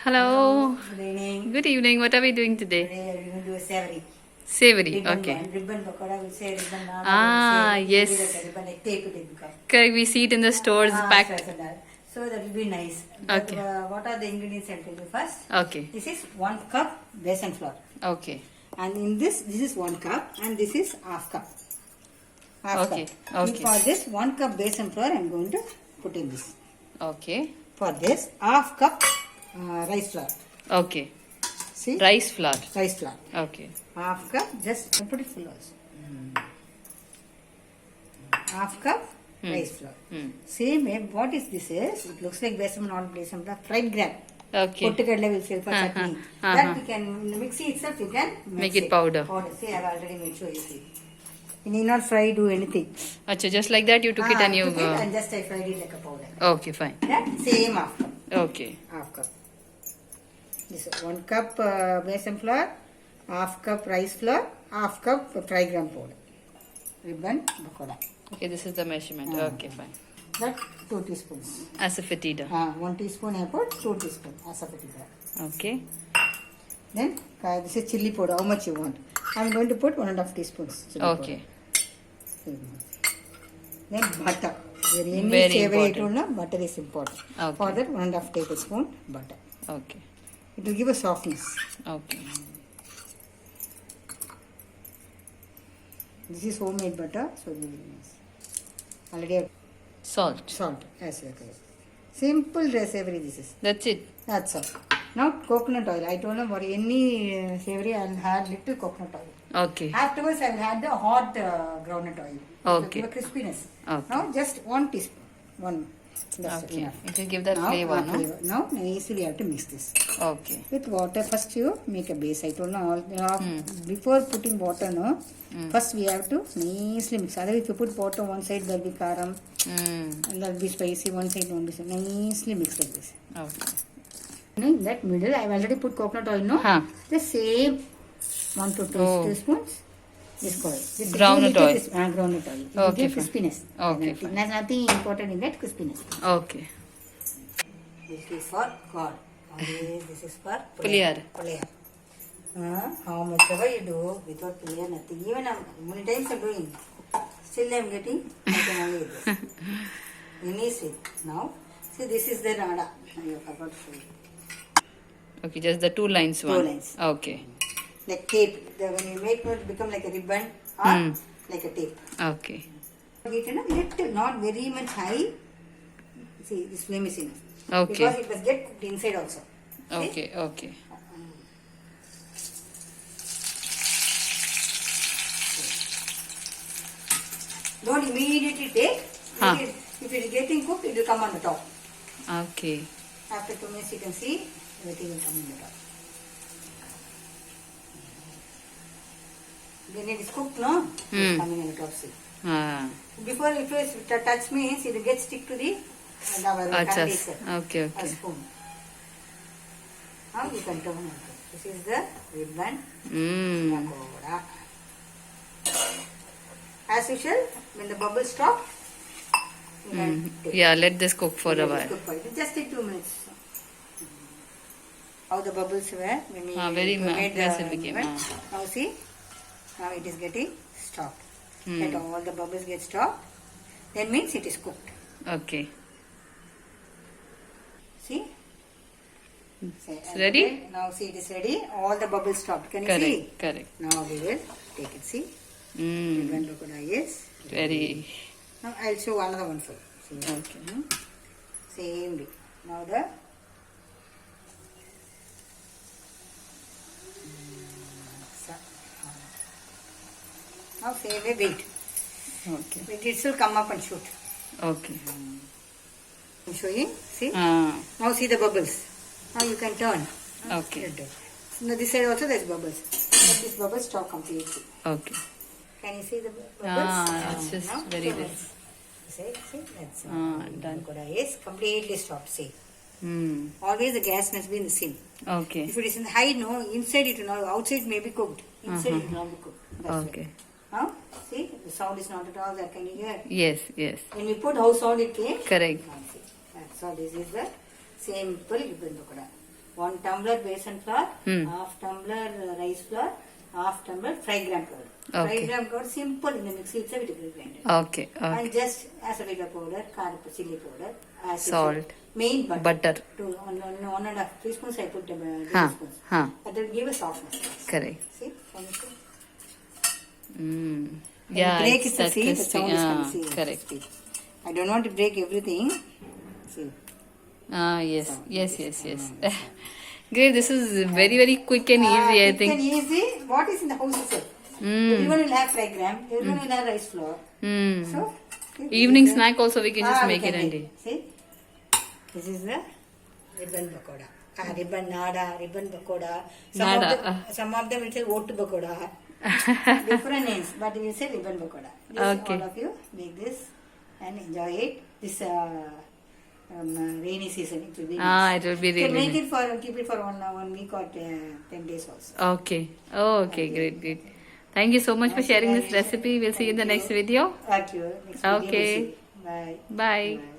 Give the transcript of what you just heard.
Hello. Good evening. Good evening. What are we doing today? Today we are going to do a savoury. Savoury. Ribbon Okay. one. Ribbon Pakoda, we say ribbon now. Ah, we say, yes. we do like a ribbon, like tape it because. Correct. We see it in the stores packed. Stress and that. So that will be nice. But, Okay. what are the ingredients I'll tell you first. Okay. This is 1 cup besan flour. Okay. And in this is 1 cup and this is half cup. Half Okay, cup. okay. For this 1 cup besan flour I'm going to put in this. Okay. For this half cup rice flour. Okay. See? Rice flour. Rice flour. Okay. Half cup, just put it full also. Half cup rice flour. Same way, what is this is? It looks like besan, not besan, but fried gram. Okay. Pottukadla will sell for chutney. That we can, in the mixie itself, you can Make it powder. See, I have already made sure you see. You need not fry, do anything. Acha, just like that you took it and you. Took it and just I fried it like a powder. Okay, fine. That same half cup. Okay. Half cup. This is 1 cup besan flour, half cup rice flour, half cup fried gram powder. Ribbon Pakoda. Okay, this is the measurement. Okay, fine. That 2 teaspoons. Asafoetida. 1 teaspoon I put, 2 teaspoons asafoetida. Okay. Then this is chilli powder. How much you want? I am going to put 1.5 teaspoons. Okay. Powder. Then butter. Very important. important. Butter is important. Okay. For that 1.5 tablespoon butter. Okay. It will give a softness. Okay. This is homemade butter, so very nice. Already I have Salt. salt as well. Simple savoury this is. That's it. That's all. Now coconut oil. I told them for any savoury I will add little coconut oil. Okay. Afterwards I will add the hot groundnut oil. Okay. To give a crispiness. Okay. Now just 1 teaspoon. One. That's Okay. enough. It will give that Now, flavor, no? flavor. Now nicely you have to mix this. Okay. With water, first you make a base. I told you all before putting water, no. First we have to nicely mix. Otherwise, if you put water one side, there will be karam, and there will be spicy. One side won't be so. Nicely mix like this. Okay. In that middle, I have already put coconut oil. No, Huh. the same 1 to 2 teaspoons. This oil. This Groundnut oil. Groundnut oil. It will Okay, give fine. crispiness. Okay, There's nothing important in that crispiness. Okay. This is for God. This is for Puliyar. Puliyar. How much ever you do without puliyar, nothing. Even many times I'm doing. Still I'm getting. I can only eat this. Any sweet. Now, see this is the nada. I forgot to show you. Okay, just the 2 lines one. 2 lines. Okay. Like tape. When you make it become like a ribbon or like a tape. Okay. Heat a little, not very much high. See, this flame is enough. Okay. Because it must get cooked inside also. See? Okay. Okay. Don't immediately take. If it is getting cooked, it will come on the top. Okay. After 2 minutes, you can see everything will come on the top. When it is cooked, no, it is coming on the top. See. Before it was touch means it will get stick to the Okay. Okay. spoon. Now you can turn it. This is the ribbon pakoda. As usual, when the bubbles stop, you can take. Yeah, let this cook for a Let it while. cook for it. It just take 2 minutes. How the bubbles were when we Very made the massive became. ribbon. Now see, now it is getting stopped. Let all the bubbles get stopped. That means it is cooked. Okay. See? It's ready? Now see, it is ready. All the bubbles stopped. Can you Correct. see? Correct. Now we will take it. See? Ribbon pakoda is Very. Now I'll show another one for you. See? Okay. Same way. Now the now same way, wait. Okay. Wait, it will come up and shoot. Okay. I'm showing. See? Ah. Now see the bubbles. Now you can turn. Okay. Now this side also there's bubbles. But this bubbles stop completely. Okay. Can you see the bubbles? It's just Now, very 2 good. minutes. See, that's Done. Pakoda is completely stopped. See, Hmm. always the gas must be in the sim. Okay. If it is in the high, no, inside it will not. Outside may be cooked. Inside it will not be cooked. That's Okay. it. Now, see, the sound is not at all there. Can you hear? Yes. Yes. When we put how sound it came. Correct. Now, see. So this is the simple ribbon pakoda. 1 tumbler besan flour, Hmm. half tumbler rice flour, half tumbler fried gram powder. Okay. Fried gram powder simple in the mixie itself it will be grinded. Okay. Okay. And just asafoetida powder, chili powder, as you Salt. said, main butter. Butter. One and a half teaspoons I put Huh. teaspoons. Huh. That will give a softness. Correct. See? Can you see? Mm. When Yeah, you break it's it, that see, the crispy. sound is coming. Ah, See, correct. see. I don't want to break everything. See. Ah, yes. Yes, yes, yes. Great. This is very, very quick and easy, I Quick think. and easy. What is in the house itself? Mm. Everyone will have fried gram. Everyone will have rice flour. Mm. So, Evening this is snack also we can just we make can it, Andy. See, this is the ribbon pakoda. Ribbon nada, ribbon pakoda. Nada, Some of them will say oat pakoda. Different names, but we will say ribbon pakoda. This, Okay. all of you make this and enjoy it. This rainy season, it will be Ah, nice. it will be You can really make nice. it for keep it for 1 week or 10 days also. Okay. Oh, okay. Great, great. Thank you so much for sharing this recipe. We'll see you in the next video. Thank you. Next video we'll Okay. see. Bye. Bye. Bye.